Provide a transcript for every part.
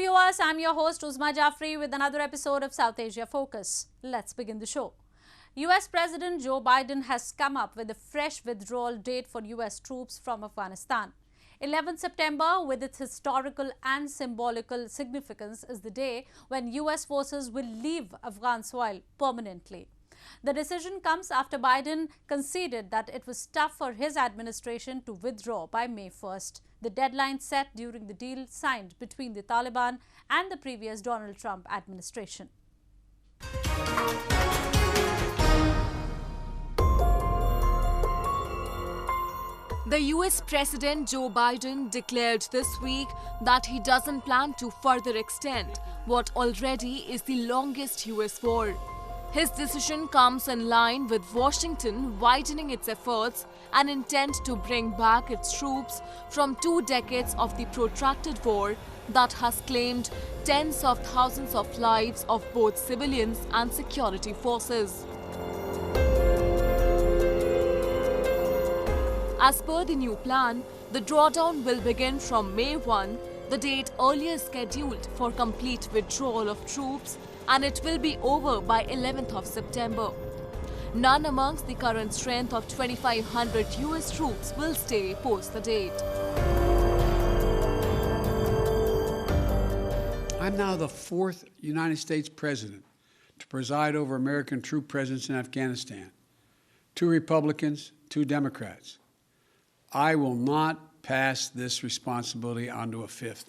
viewers, I'm your host Uzma Jafri with another episode of South Asia Focus. Let's begin the show. US President Joe Biden has come up with a fresh withdrawal date for US troops from Afghanistan. 11 September, with its historical and symbolical significance, is the day when US forces will leave Afghan soil permanently. The decision comes after Biden conceded that it was tough for his administration to withdraw by May 1st, the deadline set during the deal signed between the Taliban and the previous Donald Trump administration. The US President Joe Biden declared this week that he doesn't plan to further extend what already is the longest US war. His decision comes in line with Washington widening its efforts and intent to bring back its troops from 2 decades of the protracted war that has claimed tens of thousands of lives of both civilians and security forces. As per the new plan, the drawdown will begin from May 1, the date earlier scheduled for complete withdrawal of troops, and it will be over by 11th of September. None amongst the current strength of 2,500 US troops will stay post the date. I'm now the 4th United States President to preside over American troop presence in Afghanistan. 2 Republicans, 2 Democrats. I will not pass this responsibility on to a 5th.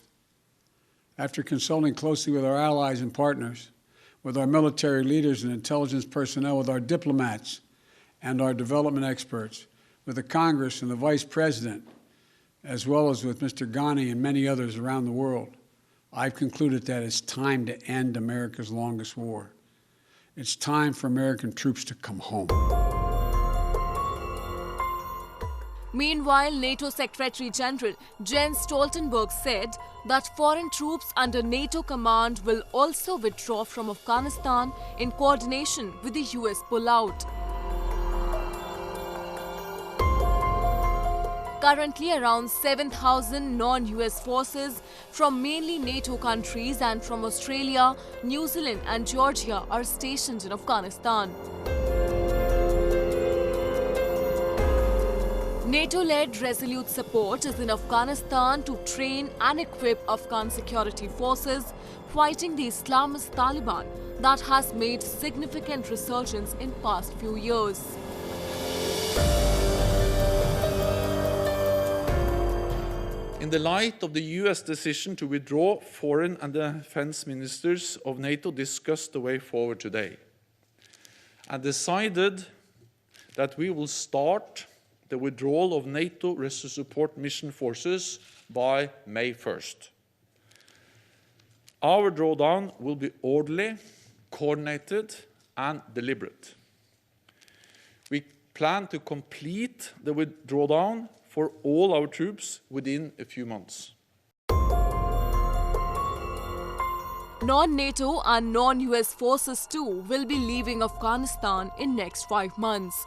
After consulting closely with our allies and partners, with our military leaders and intelligence personnel, with our diplomats and our development experts, with the Congress and the Vice President, as well as with Mr. Ghani and many others around the world, I've concluded that it's time to end America's longest war. It's time for American troops to come home. Meanwhile, NATO Secretary General Jens Stoltenberg said that foreign troops under NATO command will also withdraw from Afghanistan in coordination with the US pullout. Currently, around 7,000 non-US forces from mainly NATO countries and from Australia, New Zealand and Georgia are stationed in Afghanistan. NATO-led resolute support is in Afghanistan to train and equip Afghan security forces fighting the Islamist Taliban that has made significant resurgence in past few years. In the light of the US decision to withdraw, foreign and defense ministers of NATO discussed the way forward today and decided that we will start the withdrawal of NATO resurge support mission forces by May 1st. Our drawdown will be orderly, coordinated, and deliberate. We plan to complete the withdrawdown for all our troops within a few months. Non-NATO and non-US forces too will be leaving Afghanistan in next 5 months.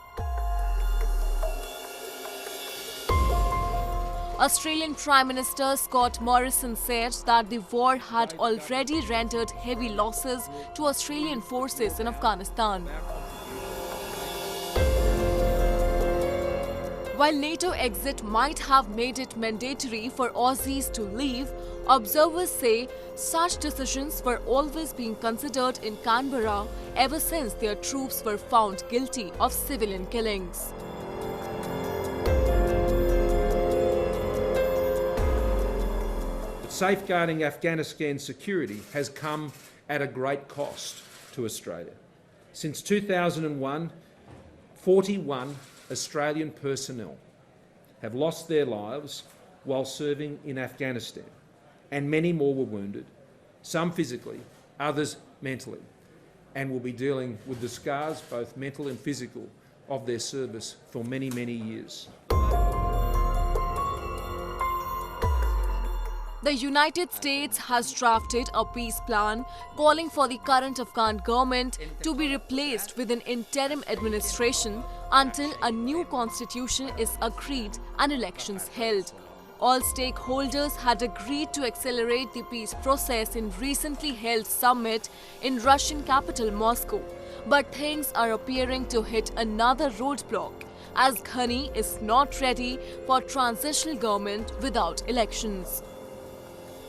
Australian Prime Minister Scott Morrison said that the war had already rendered heavy losses to Australian forces in Afghanistan. While NATO exit might have made it mandatory for Aussies to leave, observers say such decisions were always being considered in Canberra ever since their troops were found guilty of civilian killings. Safeguarding Afghanistan's security has come at a great cost to Australia. Since 2001, 41 Australian personnel have lost their lives while serving in Afghanistan, and many more were wounded, some physically, others mentally, and will be dealing with the scars, both mental and physical, of their service for many, many years. The United States has drafted a peace plan calling for the current Afghan government to be replaced with an interim administration until a new constitution is agreed and elections held. All stakeholders had agreed to accelerate the peace process in recently held summit in Russian capital Moscow. But things are appearing to hit another roadblock, as Ghani is not ready for transitional government without elections.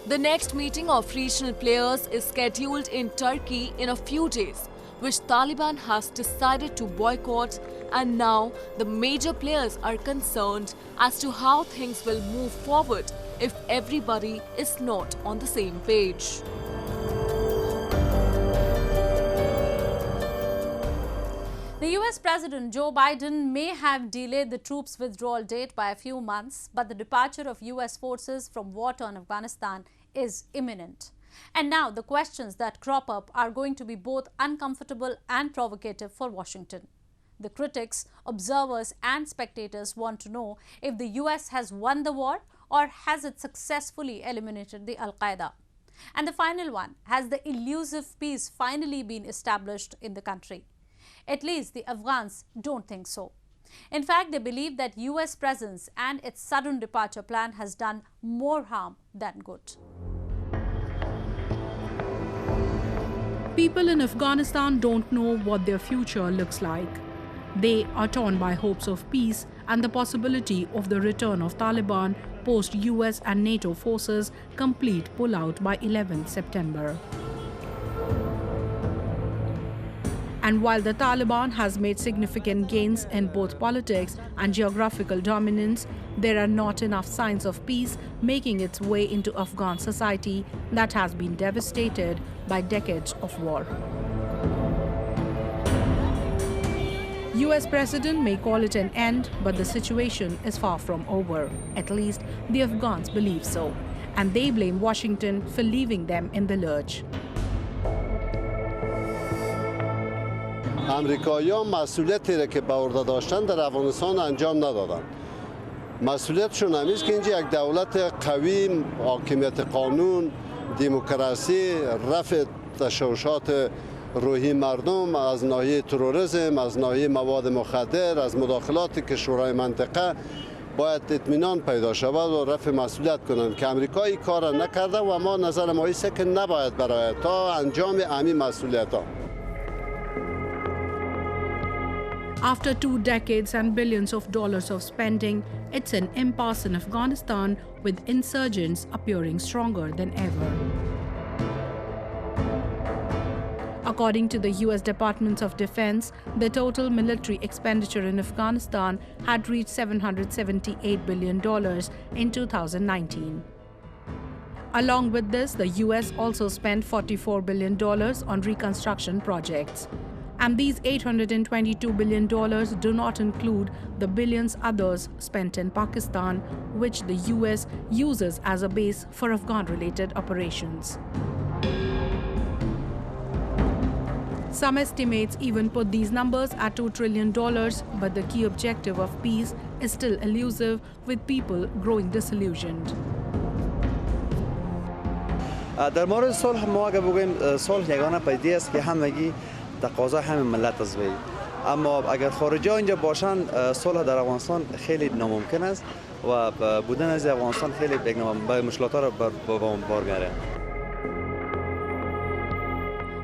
The next meeting of regional players is scheduled in Turkey in a few days, which Taliban has decided to boycott, and now the major players are concerned as to how things will move forward if everybody is not on the same page. The US President Joe Biden may have delayed the troops' withdrawal date by a few months, but the departure of US forces from war-torn Afghanistan is imminent. And now the questions that crop up are going to be both uncomfortable and provocative for Washington. The critics, observers and spectators want to know if the US has won the war or has it successfully eliminated the Al-Qaeda. And the final one, has the elusive peace finally been established in the country? At least the Afghans don't think so. In fact, they believe that US presence and its sudden departure plan has done more harm than good. People in Afghanistan don't know what their future looks like. They are torn by hopes of peace and the possibility of the return of Taliban post-US and NATO forces complete pullout by 11th September. And while the Taliban has made significant gains in both politics and geographical dominance, there are not enough signs of peace making its way into Afghan society that has been devastated by decades of war. US President may call it an end, but the situation is far from over. At least the Afghans believe so, and they blame Washington for leaving them in the lurch. امریکایی‌ها مسئولیتی را که به عهده داشتن در افغانستان انجام ندادند. مسئولیتشون هم است که اینجا یک دولت قوی، حاکمیت قانون، دموکراسی، رفع تشوشات روحی مردم از ناحیه تروریسم، از ناحیه مواد مخدر، از مداخلات کشورهای منطقه باید اطمینان پیدا شود و رفع مسئولیت کنند که امریکا این کار را نکرده و ما نظر ما است که نباید برای تا انجام همین مسئولیت‌ها. After 2 decades and billions of dollars of spending, it's an impasse in Afghanistan with insurgents appearing stronger than ever. According to the US Department of Defense, the total military expenditure in Afghanistan had reached $778 billion in 2019. Along with this, the US also spent $44 billion on reconstruction projects. And these $822 billion do not include the billions others spent in Pakistan, which the US uses as a base for Afghan-related operations. Some estimates even put these numbers at $2 trillion, but the key objective of peace is still elusive, with people growing disillusioned. در مورد صلح ما اگر بگوییم صلح یگانه پدیده است که همگی تقاضا همین ملت است وی، اما اگر خارجی ها اینجا باشند صلح در افغانستان خیلی ناممکن است و بودن از افغانستان خیلی به مشکلات را برمی‌گیره.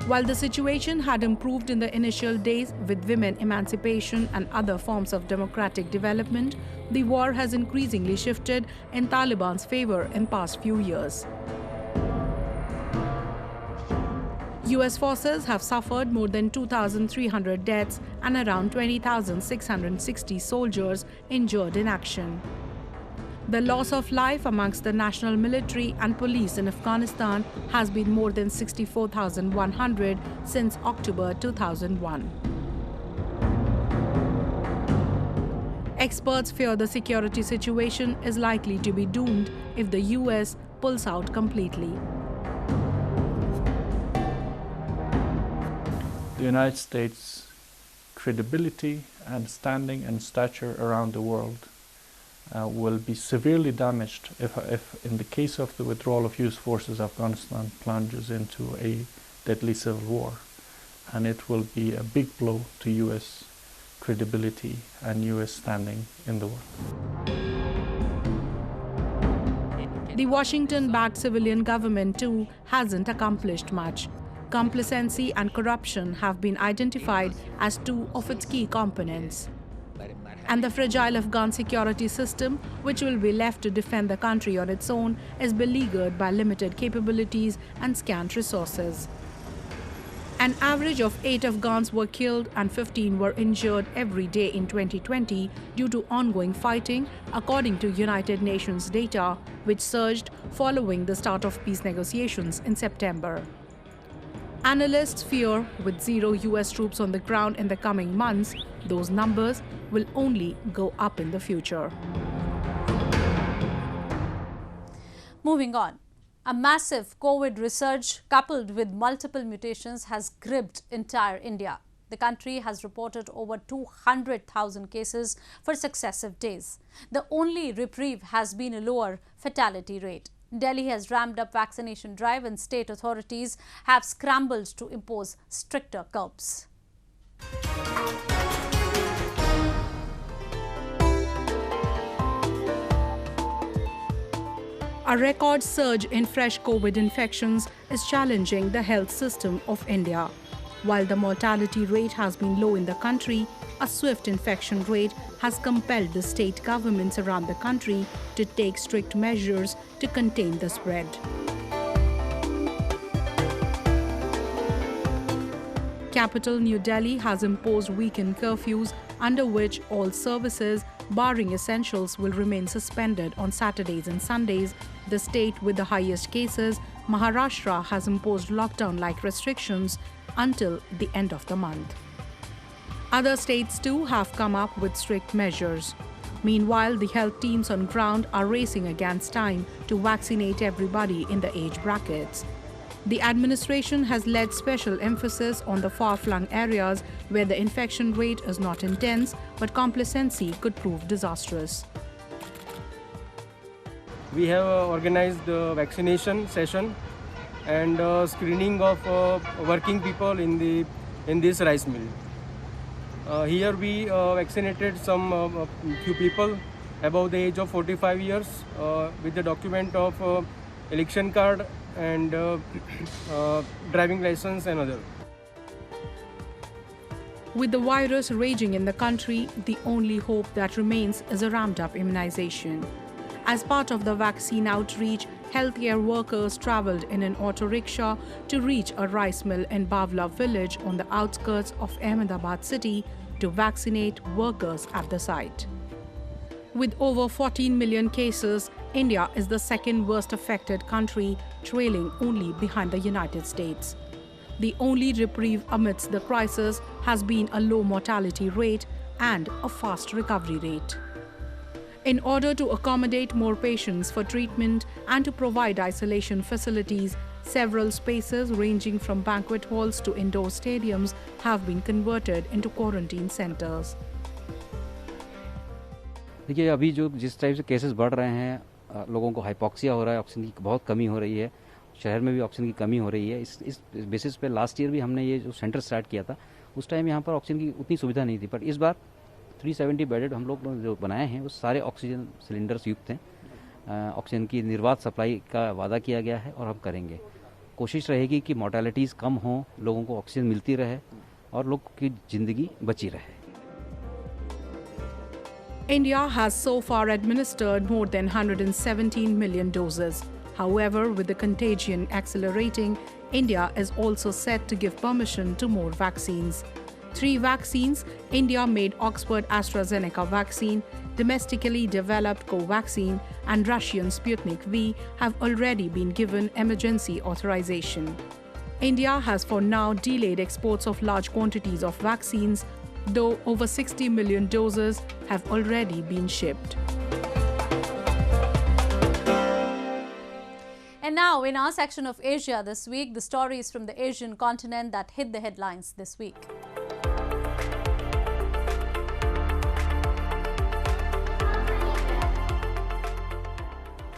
While the situation had improved in the initial days with women emancipation and other forms of democratic development, the war has increasingly shifted in Taliban's favor in past few years. US forces have suffered more than 2,300 deaths and around 20,660 soldiers injured in action. The loss of life amongst the national military and police in Afghanistan has been more than 64,100 since October 2001. Experts fear the security situation is likely to be doomed if the US pulls out completely. The United States' credibility and standing and stature around the world will be severely damaged if in the case of the withdrawal of US forces, Afghanistan plunges into a deadly civil war. And it will be a big blow to US credibility and US standing in the world. The Washington-backed civilian government, too, hasn't accomplished much. Complacency and corruption have been identified as two of its key components. And the fragile Afghan security system, which will be left to defend the country on its own, is beleaguered by limited capabilities and scant resources. An average of 8 Afghans were killed and 15 were injured every day in 2020 due to ongoing fighting, according to United Nations data, which surged following the start of peace negotiations in September. Analysts fear with 0 US troops on the ground in the coming months, those numbers will only go up in the future. Moving on. A massive COVID resurge coupled with multiple mutations has gripped entire India. The country has reported over 200,000 cases for successive days. The only reprieve has been a lower fatality rate. Delhi has ramped up vaccination drive and state authorities have scrambled to impose stricter curbs. A record surge in fresh COVID infections is challenging the health system of India. While the mortality rate has been low in the country, a swift infection rate has compelled the state governments around the country to take strict measures to contain the spread. Capital New Delhi has imposed weekend curfews under which all services, barring essentials, will remain suspended on Saturdays and Sundays. The state with the highest cases, Maharashtra, has imposed lockdown-like restrictions until the end of the month. Other states too have come up with strict measures. Meanwhile, the health teams on ground are racing against time to vaccinate everybody in the age brackets. The administration has laid special emphasis on the far-flung areas where the infection rate is not intense, but complacency could prove disastrous. We have organized the vaccination session and screening of working people in this rice mill. Here we vaccinated some few people above the age of 45 years with the document of election card and driving license and other. With the virus raging in the country, the only hope that remains is a ramped-up immunization. As part of the vaccine outreach, healthcare workers traveled in an auto rickshaw to reach a rice mill in Bavla village on the outskirts of Ahmedabad city to vaccinate workers at the site. With over 14 million cases, India is the second worst affected country, trailing only behind the United States. The only reprieve amidst the crisis has been a low mortality rate and a fast recovery rate. In order to accommodate more patients for treatment and to provide isolation facilities, several spaces ranging from banquet halls to indoor stadiums have been converted into quarantine centers. देखिए अभी जो जिस type से cases बढ़ रहे हैं, लोगों को हाइपोक्सिया हो रहा है, ऑक्सीजन की बहुत कमी हो रही है, शहर में भी ऑक्सीजन की कमी हो रही है. इस बेसिस पे लास्ट ईयर भी हमने ये जो सेंटर स्टार्ट किया था, उस टाइम यहाँ पर ऑक्सीजन की उतनी सुविधा नहीं थी, पर इस बार 370 बेडेड हम लोग जो बनाए हैं वो सारे ऑक्सीजन सिलेंडर्स युक्त हैं. ऑक्सीजन की निर्बाध सप्लाई का वादा किया गया है और हम करेंगे. कोशिश रहेगी कि मोर्टेलिटीज़ कम हों, लोगों को ऑक्सीजन मिलती रहे और लोग की ज़िंदगी बची रहे. India has so far administered more than 117 million doses. However, with the contagion accelerating, India is also set to give permission to more vaccines. 3 vaccines, India-made Oxford AstraZeneca vaccine, domestically developed Covaxin, and Russian Sputnik V have already been given emergency authorization. India has for now delayed exports of large quantities of vaccines, though over 60 million doses have already been shipped. And now, in our section of Asia this week, the stories from the Asian continent that hit the headlines this week.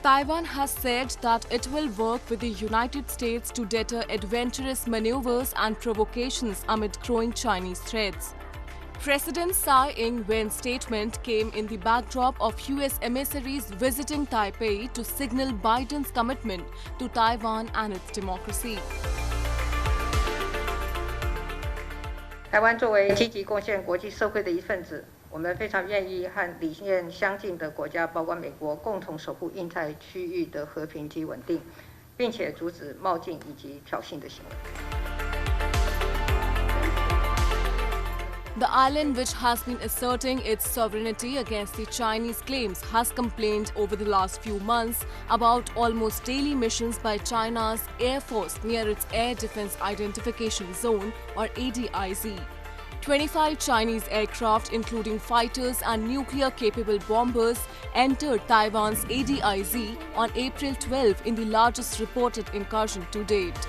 Taiwan has said that it will work with the United States to deter adventurous maneuvers and provocations amid growing Chinese threats. President Tsai Ing-wen's statement came in the backdrop of US emissaries visiting Taipei to signal Biden's commitment to Taiwan and its democracy. 台湾作为积极贡献国际社会的一份子，我们非常愿意和理念相近的国家，包括美国，共同守护印太区域的和平及稳定，并且阻止冒进以及挑衅的行为。 The island, which has been asserting its sovereignty against the Chinese claims, has complained over the last few months about almost daily missions by China's Air Force near its Air Defense Identification Zone, or ADIZ. 25 Chinese aircraft, including fighters and nuclear-capable bombers, entered Taiwan's ADIZ on April 12 in the largest reported incursion to date.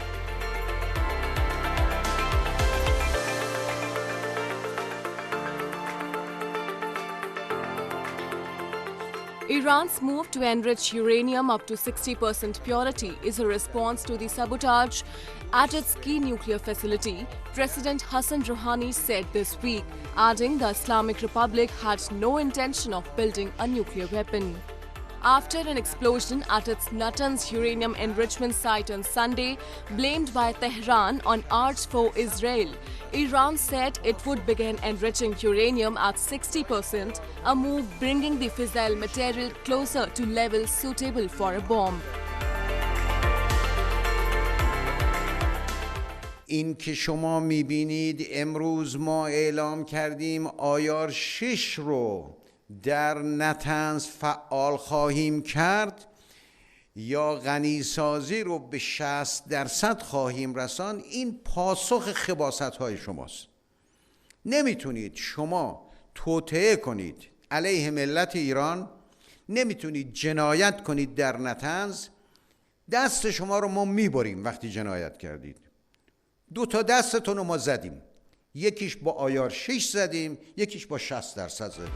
Iran's move to enrich uranium up to 60% purity is a response to the sabotage at its key nuclear facility, President Hassan Rouhani said this week, adding the Islamic Republic had no intention of building a nuclear weapon. After an explosion at its Natanz uranium enrichment site on Sunday, blamed by Tehran on arch foe Israel, Iran said it would begin enriching uranium at 60%, a move bringing the fissile material closer to levels suitable for a bomb. این که شما میبینید امروز ما اعلام کردیم آیار 6 رو در نتنز فعال خواهیم کرد یا غنیسازی رو به 60% خواهیم رساند، این پاسخ خباست‌های شماست. نمیتونید شما توطئه کنید علیه ملت ایران، نمیتونید جنایت کنید در نتنز، دست شما رو ما میبریم وقتی جنایت کردید. 2 تا دستتون رو ما زدیم، یکیش با آیار 6 زدیم، یکیش با 60% زدیم.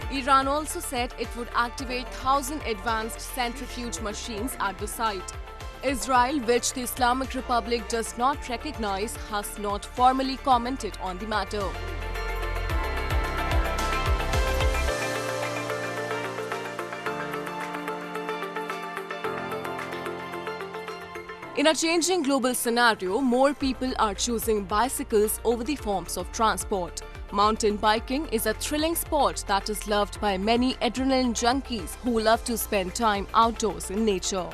Iran also said it would activate 1,000 advanced centrifuge machines at the site. Israel, which the Islamic Republic does not recognize, has not formally commented on the matter. In a changing global scenario, more people are choosing bicycles over the forms of transport. Mountain biking is a thrilling sport that is loved by many adrenaline junkies who love to spend time outdoors in nature.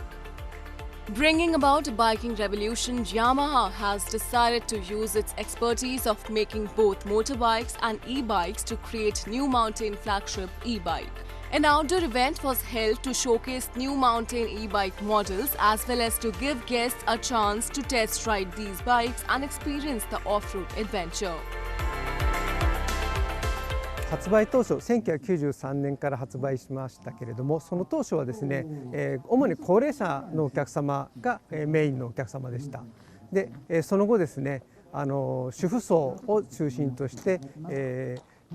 Bringing about a biking revolution, Yamaha has decided to use its expertise of making both motorbikes and e-bikes to create new mountain flagship e-bike. An outdoor event was held to showcase new mountain e-bike models as well as to give guests a chance to test ride these bikes and experience the off-road adventure. 発売当初1993年から発売しましたけれども、その当初はですね、主に高齢者のお客様がメインのお客様でした。で、その後ですね、主婦層を中心として、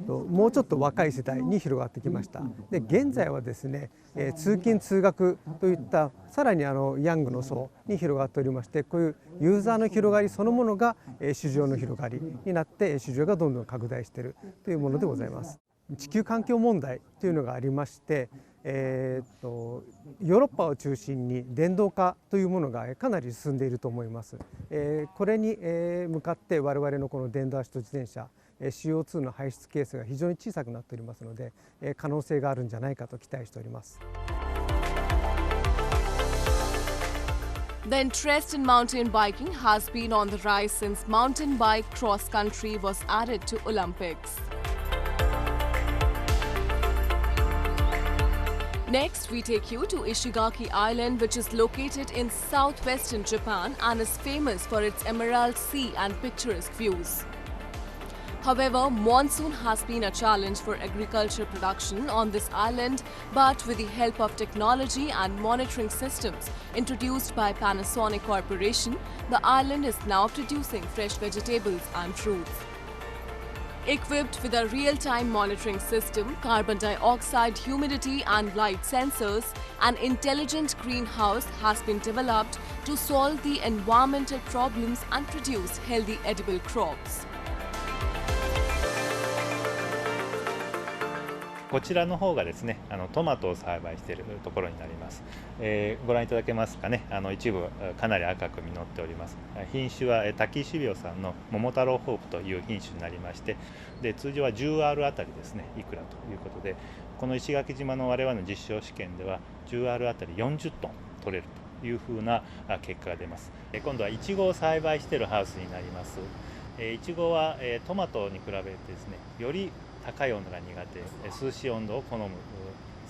もうちょっと若い世代に広がってきました。で、現在はですね、通勤通学といったさらにヤングの層に広がっておりまして、こういうユーザーの広がりそのものが市場の広がりになって市場がどんどん拡大しているというものでございます。地球環境問題というのがありまして、ヨーロッパを中心に電動化というものがかなり進んでいると思います。これに向かって我々のこの電動アシスト自転車CO2 の排出ケースが非常に小さくなっておりますので、可能性があるんじゃないかと期待しております。The interest in mountain biking has been on the rise since mountain bike cross country was added to Olympics. Next, we take you to Ishigaki Island, which is located in southwestern Japan and is famous for its emerald sea and picturesque views. However, monsoon has been a challenge for agriculture production on this island, but with the help of technology and monitoring systems introduced by Panasonic Corporation, the island is now producing fresh vegetables and fruits. Equipped with a real-time monitoring system, carbon dioxide, humidity and light sensors, an intelligent greenhouse has been developed to solve the environmental problems and produce healthy edible crops. こちらの方がですね、トマトを栽培しているところになります。ご覧いただけますかね、一部かなり赤く実っております。品種は滝種苗さんの桃太郎ホープという品種になりまして、で通常は 10R あたりですね、いくらということで、この石垣島の我々の実証試験では 10R あたり40トン取れるというふうな結果が出ます。今度はイチゴを栽培しているハウスになります。イチゴはトマトに比べてですね、より高い温度が苦手、涼しい温度を好む、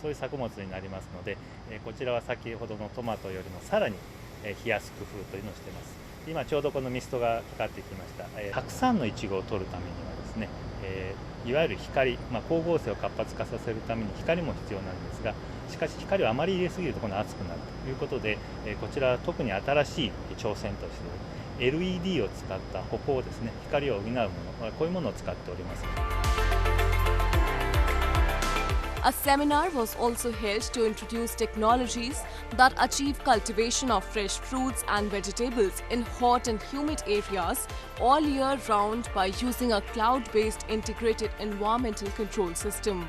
そういう作物になりますので、こちらは先ほどのトマトよりもさらに冷やす工夫というのをしています。今ちょうどこのミストがかかってきました。たくさんのイチゴを取るためにはですね、いわゆる光、光合成を活発化させるために光も必要なんですが、しかし光をあまり入れすぎると今度熱くなるということで、こちらは特に新しい挑戦として LED を使った歩行ですね、光を補うもの、こういうものを使っております。A seminar was also held to introduce technologies that achieve cultivation of fresh fruits and vegetables in hot and humid areas all year round by using a cloud-based integrated environmental control system.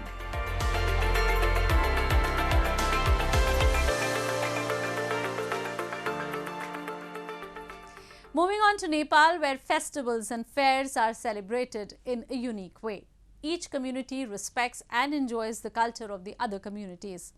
Moving on to Nepal, where festivals and fairs are celebrated in a unique way. Each community respects and enjoys the culture of the other communities.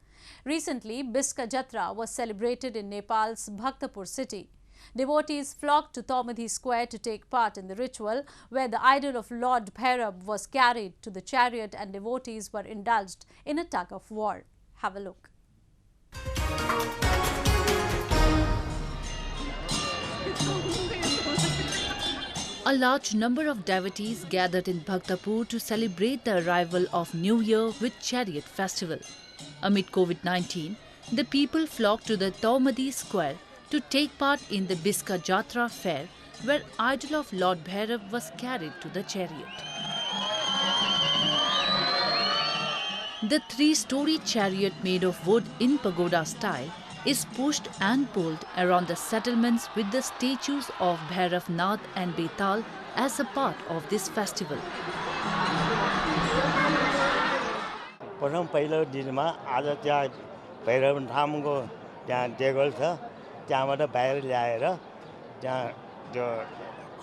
Recently, Biska Jatra was celebrated in Nepal's Bhaktapur city. Devotees flocked to Tomadi Square to take part in the ritual, where the idol of Lord Bhairab was carried to the chariot and devotees were indulged in a tug of war. Have a look. A large number of devotees gathered in Bhaktapur to celebrate the arrival of New Year with Chariot festival. Amid COVID-19, the people flocked to the Tomadi Square to take part in the Biska Jatra fair, where idol of Lord Bhairab was carried to the chariot. The three-story chariot made of wood in pagoda style is pushed and pulled around the settlements with the statues of Bhairav Nath and Betal as a part of this festival. प्रथम पहिलो दिनमा आज त्यहाँ भैरव धामको त्यहाँ देगल छ त्यहाँबाट बाहिर ल्याएर त्यहाँ त्यो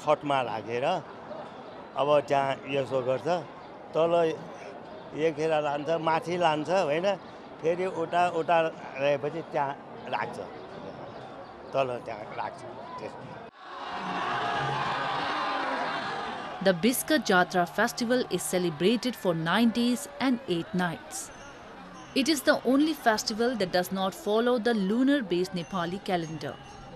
खटमा राखेर अब त्यहाँ यसो गर्छ तल एकेर लान्छ माथि लान्छ हैन फेरि उता उता रहेपछि त्यहाँ राख्छ तल त्यहाँ राख्छ। The Biska Jatra festival is celebrated for 9 days and 8 nights. It is the only festival that does not follow the lunar-based Nepali calendar.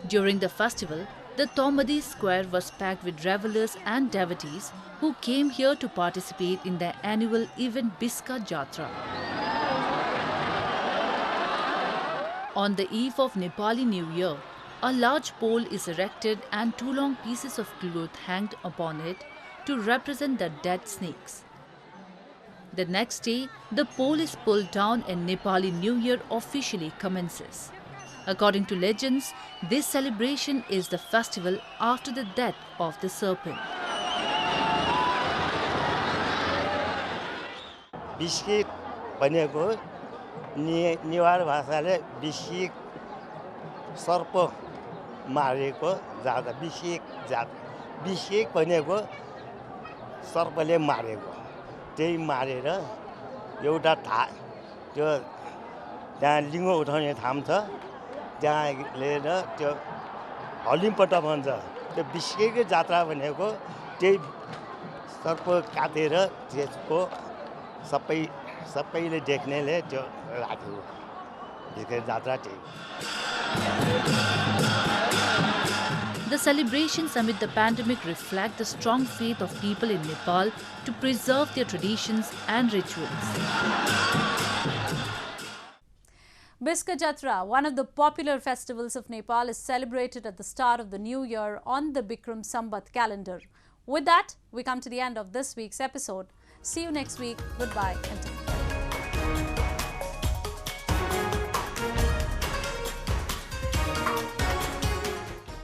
During the festival, the Tomadi Square was packed with revelers and devotees who came here to participate in the annual event Biska Jatra. On the eve of Nepali New Year, a large pole is erected and 2 long pieces of cloth hanged upon it to represent the dead snakes. The next day, the pole is pulled down and Nepali New Year officially commences. According to legends, this celebration is the festival after the death of the serpent. Biscuit भनेको नेवार भाषाले biscuit सर्प मारेको जात biscuit भनेको सर्पले मारेको त्यही मारेर एउटा त्यो त्यहाँ लिङ्ग उठाउने ठाम छ त्यहाँ लिएर त्यो हलिमपट्टा भन्छ त्यो बिस्किटको जात्रा भनेको त्यही सर्प काटेर त्यसको सबैले देख्नेले त्यो राख्यो बिस्किट जात्रा त्यही। The celebrations amid the pandemic reflect the strong faith of people in Nepal to preserve their traditions and rituals. Biska Jatra, one of the popular festivals of Nepal, is celebrated at the start of the new year on the Bikram Sambat calendar. With that, we come to the end of this week's episode. See you next week. Goodbye and take care.